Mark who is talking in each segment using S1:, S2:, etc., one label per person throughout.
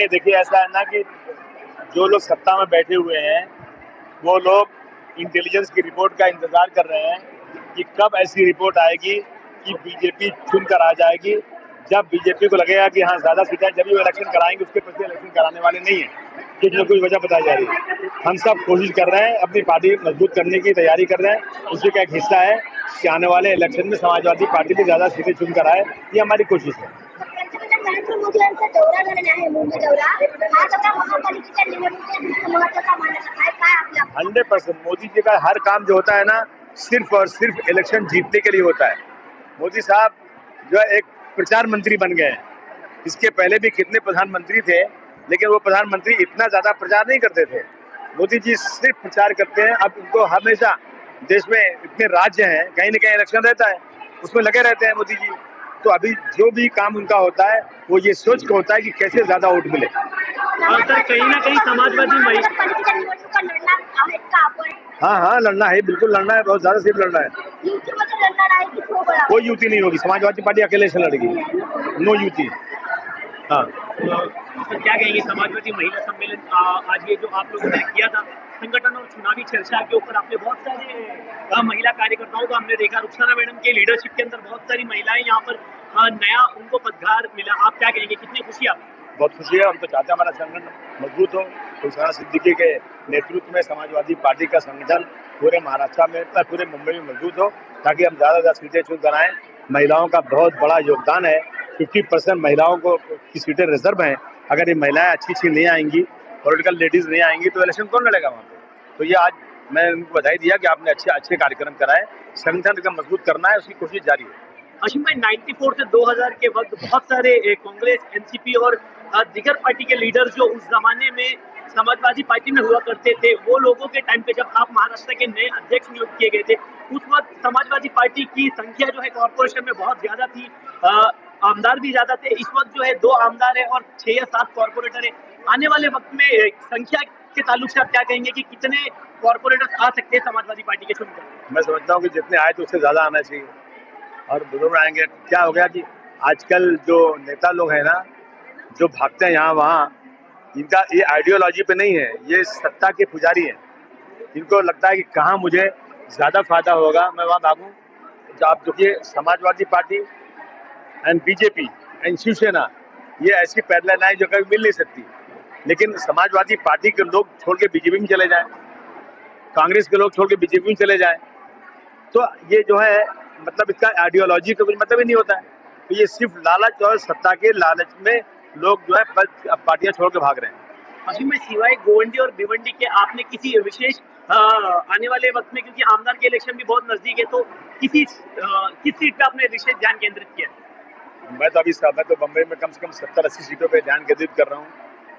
S1: नहीं, देखिए ऐसा है ना कि जो लोग सत्ता में बैठे हुए हैं वो लोग इंटेलिजेंस की रिपोर्ट का इंतजार कर रहे हैं कि कब ऐसी रिपोर्ट आएगी कि बीजेपी चुनकर आ जाएगी। जब बीजेपी को लगेगा कि हाँ ज्यादा सीटें जब भी इलेक्शन कराएंगे, उसके प्रति इलेक्शन कराने वाले नहीं है, कुछ न कुछ वजह बताई जा रही है। हम सब कोशिश कर रहे हैं, अपनी पार्टी मजबूत करने की तैयारी कर रहे हैं। उसी का एक हिस्सा है कि आने वाले इलेक्शन में समाजवादी पार्टी भी ज्यादा सीटें चुनकर आए, ये हमारी कोशिश है। 100% मोदी जी का हर काम जो होता है ना, सिर्फ और सिर्फ इलेक्शन जीतने के लिए होता है। मोदी साहब जो है एक प्रचार मंत्री बन गए हैं। इसके पहले भी कितने प्रधानमंत्री थे, लेकिन वो प्रधानमंत्री इतना ज्यादा प्रचार नहीं करते थे। मोदी जी सिर्फ प्रचार करते हैं। अब उनको हमेशा देश में इतने राज्य हैं, कहीं न कहीं इलेक्शन रहता है, उसमें लगे रहते हैं मोदी जी। तो अभी जो भी काम उनका होता है वो ये सोच के होता है कि कैसे ज्यादा वोट मिले।
S2: सर कहीं ना कहीं समाजवादी
S1: हाँ लड़ना है, बिल्कुल लड़ना है, बहुत ज्यादा सीट लड़ना है। कोई युति नहीं होगी, समाजवादी पार्टी अकेले से लड़ेगी, नो युति। हाँ
S2: तो क्या कहेंगे समाजवादी महिला सम्मेलन आज ये जो आप लोगों ने किया था संगठन और चुनावी चर्चा के ऊपर, आपने बहुत सारे महिला कार्यकर्ताओं को हमने देखा, रुखसाना मैडम के लीडरशिप के अंदर बहुत सारी महिलाएं यहाँ पर नया उनको पदभार मिला, आप क्या कहेंगे, कितनी खुशी आप?
S1: बहुत खुशी है। हम तो चाहते हैं हमारा संगठन मजबूत हो। रुखसाना सिद्दीकी के नेतृत्व में समाजवादी पार्टी का संगठन पूरे महाराष्ट्र में, पूरे मुंबई में मजबूत हो, ताकि हम ज्यादा सीटें चुन कर आए। महिलाओं का बहुत बड़ा योगदान है, 50% महिलाओं को की सीटें रिजर्व हैं। अगर ये महिलाएं अच्छी नहीं आएंगी, पॉलिटिकल लेडीज नहीं आएंगी, तो इलेक्शन कौन लड़ेगा वहाँ पे? तो ये आज मैं उनको बधाई दिया कि आपने अच्छे कार्यक्रम कराए। संगठन का मजबूत करना है, उसकी कोशिश जारी है।
S2: अशीम भाई, 94 से 2000 के वक्त बहुत सारे कांग्रेस, एनसीपी और दिगर पार्टी के लीडर जो उस जमाने में समाजवादी पार्टी में हुआ करते थे, वो लोगों के टाइम पे जब आप महाराष्ट्र के नए अध्यक्ष नियुक्त किए गए थे, उस वक्त समाजवादी पार्टी की संख्या जो है कॉर्पोरेशन में बहुत ज्यादा थी, आमदार भी ज्यादा थे। इस वक्त जो है 2 आमदार है और 6 या 7 कॉर्पोरेटर है। आने वाले वक्त में संख्या के ताल्लुक से आप क्या कहेंगे कि कितने कॉर्पोरेटर आ सकते हैं समाजवादी पार्टी के चुनकर?
S1: मैं समझता हूँ कि जितने आए तो उससे ज्यादा आना चाहिए और बुजुर्ग आएंगे। क्या हो गया कि आजकल जो नेता लोग हैं ना, जो भागते हैं यहाँ वहाँ, इनका ये आइडियोलॉजी पे नहीं है, ये सत्ता के पुजारी हैं। इनको लगता है कि कहाँ मुझे ज्यादा फायदा होगा, मैं वहाँ भागूं। तो आप देखिए, Samajwadi Party and BJP and Shiv Sena, ये ऐसी पैरेलल लाइन जो कभी मिल नहीं सकती। लेकिन समाजवादी पार्टी के लोग छोड़ के बीजेपी में चले जाएं, कांग्रेस के लोग छोड़ के बीजेपी में चले जाएं, तो ये जो है मतलब इसका आइडियोलॉजी का कुछ मतलब ही नहीं होता है। तो ये सिर्फ लालच और सत्ता के लालच में लोग जो है पार्टियां छोड़ के भाग रहे हैं।
S2: अभी में सिवाय गोवंडी और भिवंडी के आपने किसी विशेष आने वाले वक्त में, क्योंकि आमदार के इलेक्शन भी बहुत नजदीक है, तो किस सीट पे आपने विशेष ध्यान केंद्रित किया?
S1: मैं तो बम्बई में कम से कम 70-80 सीटों पे ध्यान केंद्रित कर रहा हूँ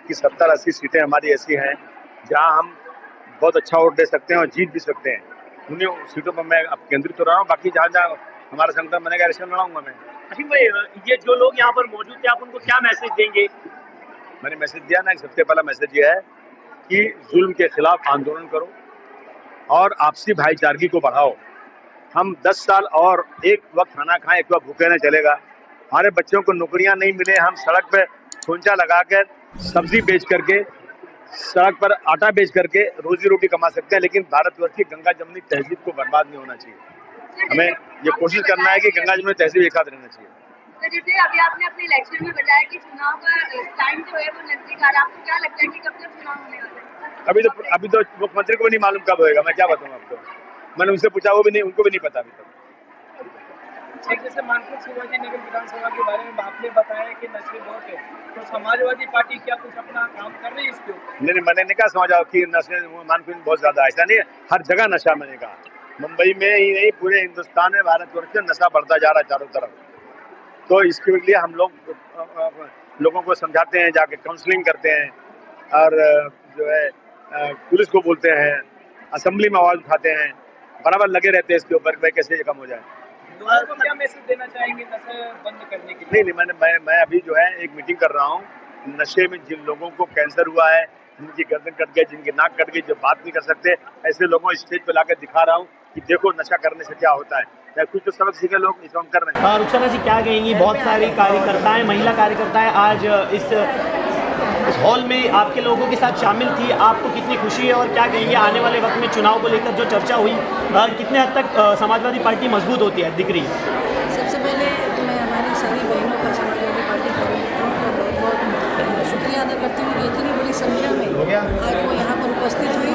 S1: कि 70-80 सीटें हमारी ऐसी हैं जहाँ हम बहुत अच्छा वोट दे सकते हैं और जीत भी सकते हैं। उन्हीं सीटों पर मैं अब केंद्रित हो रहा हूँ। बाकी जहाँ जहाँ हमारा संगठन बनेगा इलेक्शन लड़ाऊंगा मैं।
S2: असीम भाई, ये जो लोग यहाँ पर मौजूद थे, आप उनको क्या मैसेज देंगे?
S1: मैंने मैसेज दिया ना, सबसे पहला मैसेज ये है कि जुल्म के खिलाफ आंदोलन करो और आपसी भाईचारगी को बढ़ाओ। हम 10 साल और एक वक्त खाना खाएं, एक वक्त भूखे न चलेगा। हमारे बच्चों को नौकरियां नहीं मिले, हम सड़क पे खोंचा लगाकर सब्जी बेच करके, सड़क पर आटा बेच करके रोजी रोटी कमा सकते हैं, लेकिन भारतवर्ष की गंगा जमुनी तहजीब को बर्बाद नहीं होना चाहिए। हमें ये कोशिश करना है कि गंगा जमुनी तहजीब एक साथ रहना चाहिए।
S3: तो जैसे अभी आपने अपने इलेक्शन में बताया कि चुनाव का टाइम जो है वो नजदीक आ रहा है, आपको क्या लगता है कि कब तक चुनाव होने वाला है?
S1: अभी तो मुख्यमंत्री को भी नहीं मालूम कब होएगा, मैं क्या बताऊँ आपको। मैंने उनसे पूछा, वो भी नहीं, उनको भी नहीं पता अभी तक।
S4: जैसे मानपुर शिवाजी नगर विधानसभा के बारे में आपने बताया कि नशे बहुत है, तो समाजवादी पार्टी क्या कुछ अपना काम कर रही है इसके ऊपर?
S1: नहीं, मैंने नहीं कहा समाजवादी की नशे मानपुर में बहुत ज्यादा, ऐसा नहीं है। हर जगह नशा, मैंने कहा मुंबई में ही नहीं, पूरे हिंदुस्तान में भारतवर्ष में नशा बढ़ता जा रहा है चारों तरफ। तो इसके लिए हम लोगों को समझाते हैं, जाके काउंसलिंग करते हैं और जो है पुलिस को बोलते हैं, असेंबली में आवाज उठाते हैं, बराबर लगे रहते हैं इसके ऊपर भाई कैसे ये कम हो जाए।
S4: तो क्या मैसेज देना चाहेंगे नशा बंद करने के लिए?
S1: नहीं, मैं अभी जो है एक मीटिंग कर रहा हूँ। नशे में जिन लोगों को कैंसर हुआ है, जिनकी गर्दन कट गई, जिनकी नाक कट गई, जो बात नहीं कर सकते, ऐसे लोगों को स्टेज पे लाकर दिखा रहा हूँ कि देखो नशा करने से क्या होता है। या कुछ तो सबक सीखे लोग, इस कर रहे हैं।
S2: रुखसाना जी क्या कहेंगी, बहुत सारी कार्यकर्ताएं, महिला कार्यकर्ताएं आज इस उस हॉल में आपके लोगों के साथ शामिल थी, आपको कितनी खुशी है और क्या कहेंगे आने वाले वक्त में चुनाव को लेकर जो चर्चा हुई, कितने हद तक समाजवादी पार्टी मजबूत होती है, दिख रही है?
S5: सबसे पहले मैं हमारी सारी बहनों का समाजवादी पार्टी कार्यकर्ताओं का बहुत बहुत शुक्रिया अदा करती हूँ कि इतनी बड़ी संख्या में आज वो यहाँ पर उपस्थित हुई।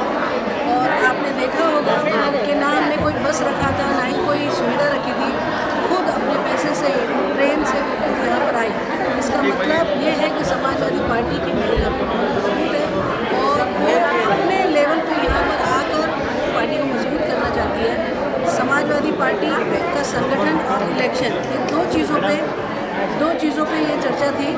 S5: और आपने देखा होगा कि ना हमने कोई बस रखा था, ना ही कोई सुविधा रखी थी, खुद अपने पैसे से ट्रेन से यहाँ पर आई। इसका मतलब ये है कि समाजवादी पार्टी की महिला मजबूत है और वो अपने लेवल पर यहाँ पर आकर पार्टी को मजबूत करना चाहती है। समाजवादी पार्टी का संगठन और इलेक्शन, ये दो चीज़ों पे ये चर्चा थी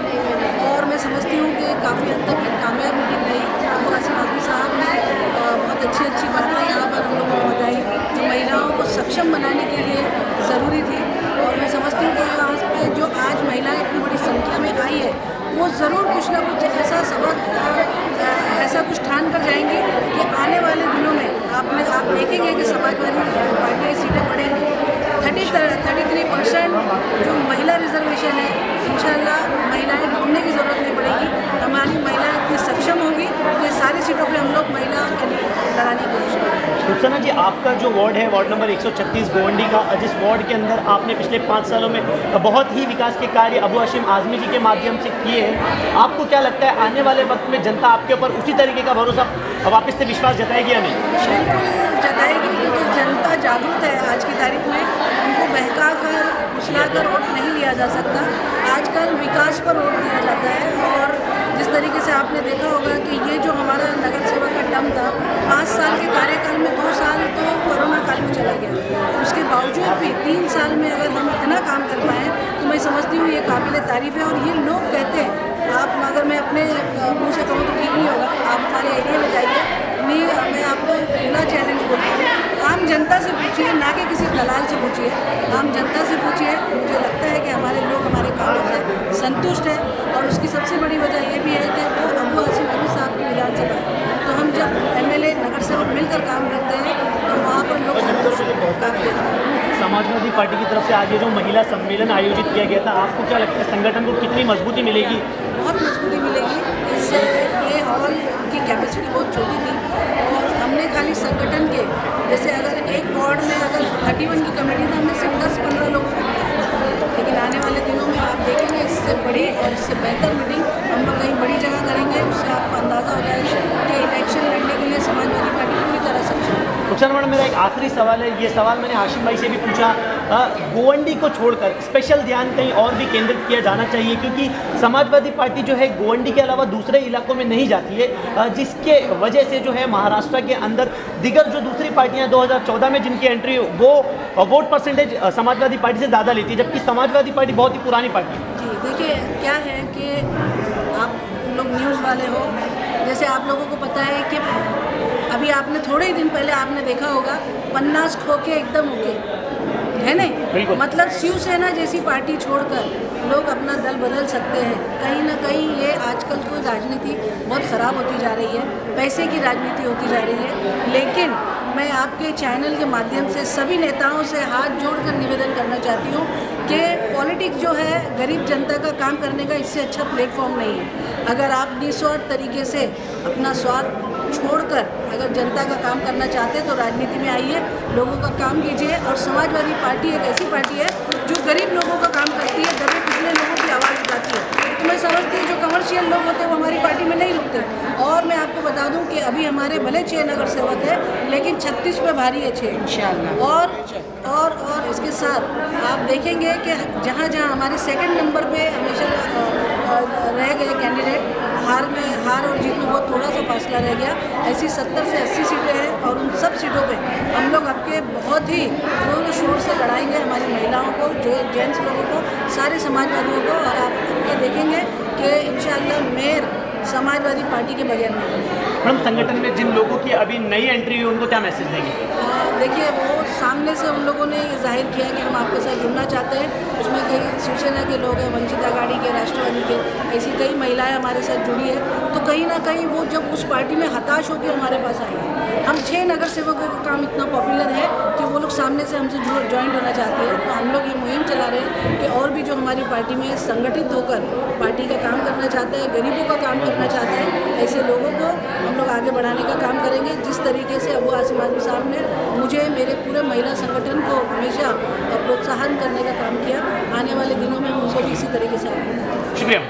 S5: और मैं समझती हूँ कि काफ़ी हद तक एक कामयाब मीटिंग रही। अबू आसिम आज़मी साहब ने बहुत अच्छी बातें यहाँ पर हम लोगों को बताई जो महिलाओं को सक्षम बनाने के लिए ज़रूरी थी। और मैं समझती हूँ कि यहाँ पे जो आज महिलाएं इतनी बड़ी संख्या में आई है वो ज़रूर कुछ ना कुछ ऐसा सबक और ऐसा कुछ ठान कर जाएंगी कि आने वाले दिनों में आप देखेंगे कि समाजवादी पार्टी की सीटें बढ़ेंगी। 33% जो महिला रिजर्वेशन है, इंशाल्लाह महिलाएं ढूंढने की ज़रूरत नहीं पड़ेगी। हमारी महिलाएं इतनी सक्षम होगी कि सारी सीटों पे हम लोग महिला के लिए लड़ाने की कोशिश करेंगे।
S2: रुखसाना जी, आपका जो वार्ड है, वार्ड नंबर 136 गोवंडी का, जिस वार्ड के अंदर आपने पिछले 5 सालों में बहुत ही विकास के कार्य अबू हाशिम आज़मी जी के माध्यम से किए हैं, आपको क्या लगता है आने वाले वक्त में जनता आपके ऊपर उसी तरीके का भरोसा वापस से विश्वास जताएगी या नहीं?
S5: बिल्कुल जताएगी, क्योंकि जनता जागरूक है आज की तारीख में। उनको बहका कर फुसला कर वोट नहीं लिया जा सकता। आजकल विकास पर वोट दिया जाता है। और जिस तरीके से आपने देखा होगा कि ये जो हमारा नगर सेवक का टर्म था, 5 साल के कार्यकाल में 2 साल तो कोरोना काल में चला गया। उसके बावजूद भी 3 साल में अगर हम इतना काम कर पाएँ तो मैं समझती हूँ ये काबिल तारीफ़ है। और ये लोग कहते हैं, आप अगर मैं अपने मुँह से कहूँ तो ठीक नहीं होगा, आप हमारे एरिया में जाइए, नहीं मैं आपको खुला चैलेंज बोलती हूँ, आम जनता से पूछिए, ना कि किसी दलाल से पूछिए, आम जनता से पूछिए। मुझे लगता है कि हमारे लोग हमारे कामों से संतुष्ट हैं। और उसकी सबसे बड़ी वजह ये भी है कि वो अबू हाशिम आज़मी साहब की विधानसभा है, तो हम जब MLA नगर सेवक मिलकर काम करते हैं तो वहाँ पर लोग संतुष्ट काफ़ी हैं।
S2: समाजवादी पार्टी की तरफ से आज ये जो महिला सम्मेलन आयोजित किया गया था, आपको क्या लगता है संगठन को कितनी मजबूती मिलेगी?
S5: बहुत मजबूती मिलेगी। इससे ये हॉल की कैपेसिटी बहुत छोटी थी और हमने खाली संगठन के, जैसे अगर एक वार्ड में अगर 31 की कमेटी था, हमने सिर्फ 10-15 लोगों को बुलाया। लेकिन आने वाले दिनों में आप देखेंगे इससे बड़ी और इससे बेहतर मीटिंग हम लोग कहीं बड़ी जगह करेंगे। उससे आपको अंदाज़ा हो जाएगा कि इलेक्शन लड़ने के लिए समाजवादी पार्टी पूरी तरह सक्षम है।
S2: रुखसाना मैडम, मेरा एक आखिरी सवाल है, ये सवाल मैंने हाशिम भाई से भी पूछा, गोवंडी को छोड़कर स्पेशल ध्यान कहीं और भी केंद्रित किया जाना चाहिए, क्योंकि समाजवादी पार्टी जो है गोवंडी के अलावा दूसरे इलाकों में नहीं जाती है, जिसके वजह से जो है महाराष्ट्र के अंदर दिगर जो दूसरी पार्टियां 2014 में जिनकी एंट्री वो वोट परसेंटेज समाजवादी पार्टी से ज़्यादा लेती है, जबकि समाजवादी पार्टी बहुत ही पुरानी पार्टी है।
S5: जी देखिए, क्या है कि आप लोग न्यूज़ वाले हो, जैसे आप लोगों को पता है कि अभी आपने थोड़े ही दिन पहले आपने देखा होगा 50 खो के एकदम ओके है नहीं, मतलब शिवसेना जैसी पार्टी छोड़कर लोग अपना दल बदल सकते हैं। कहीं ना कहीं ये आजकल की राजनीति बहुत ख़राब होती जा रही है, पैसे की राजनीति होती जा रही है। लेकिन मैं आपके चैनल के माध्यम से सभी नेताओं से हाथ जोड़कर निवेदन करना चाहती हूँ कि पॉलिटिक्स जो है गरीब जनता का काम करने का इससे अच्छा प्लेटफॉर्म नहीं है। अगर आप निस्वार्थ तरीके से अपना स्वार्थ छोड़कर अगर जनता का काम करना चाहते हैं तो राजनीति में आइए, लोगों का काम कीजिए। और समाजवादी पार्टी एक ऐसी पार्टी है जो गरीब लोगों का काम करती है, दबे पिछले लोगों की आवाज़ उठाती है। तो मैं समझती हूँ जो कमर्शियल लोग होते हैं वो हमारी पार्टी में नहीं रुकते। और मैं आपको बता दूं कि अभी हमारे भले 6 नगर सेवक है, लेकिन 36 पे भारी है 6 इंशाल्लाह। और इसके साथ आप देखेंगे कि जहाँ हमारे सेकंड नंबर पे हमेशा रह गए कैंडिडेट, हार और जीत में बहुत थोड़ा सा फासला रह गया, ऐसी 70 से 80 सीटें हैं। और उन सब सीटों पे हम लोग आपके बहुत ही जोर शोर से लड़ाएंगे, हमारी महिलाओं को, जो जेंट्स लोगों को, सारे समाजवादियों को। और आप देखेंगे कि इंशाल्लाह मेयर समाजवादी पार्टी के बगैर नहीं बनेगा।
S2: मैडम संगठन में जिन लोगों की अभी नई एंट्री हुई उनको क्या मैसेज देंगे?
S5: देखिए, वो सामने से उन लोगों ने ये जाहिर किया कि हम आपके साथ जुड़ना चाहते हैं। उसमें कई शिवसेना के लोग हैं, वंचित आघाड़ी के, राष्ट्रवादी के, ऐसी कई महिलाएं हमारे साथ जुड़ी है। तो कहीं ना कहीं वो जब उस पार्टी में हताश होकर हमारे पास आई है, हम 6 नगर सेवकों का काम इतना पॉपुलर है कि वो लोग सामने से हमसे ज्वाइंट होना चाहते हैं। तो हम लोग ये मुहिम चला रहे हैं कि और भी जो हमारी पार्टी में संगठित होकर पार्टी का काम करना चाहते हैं, गरीबों का काम करना चाहते हैं, ऐसे लोगों को हम लोग आगे बढ़ाने का काम करेंगे। जिस तरीके से अबू आसिम आजमी साहब ने मुझे, मेरे पूरे महिला संगठन को हमेशा प्रोत्साहन करने का काम किया, आने वाले दिनों में हम उनको भी इसी तरीके से आगे बढ़ाएंगे।
S2: शुक्रिया।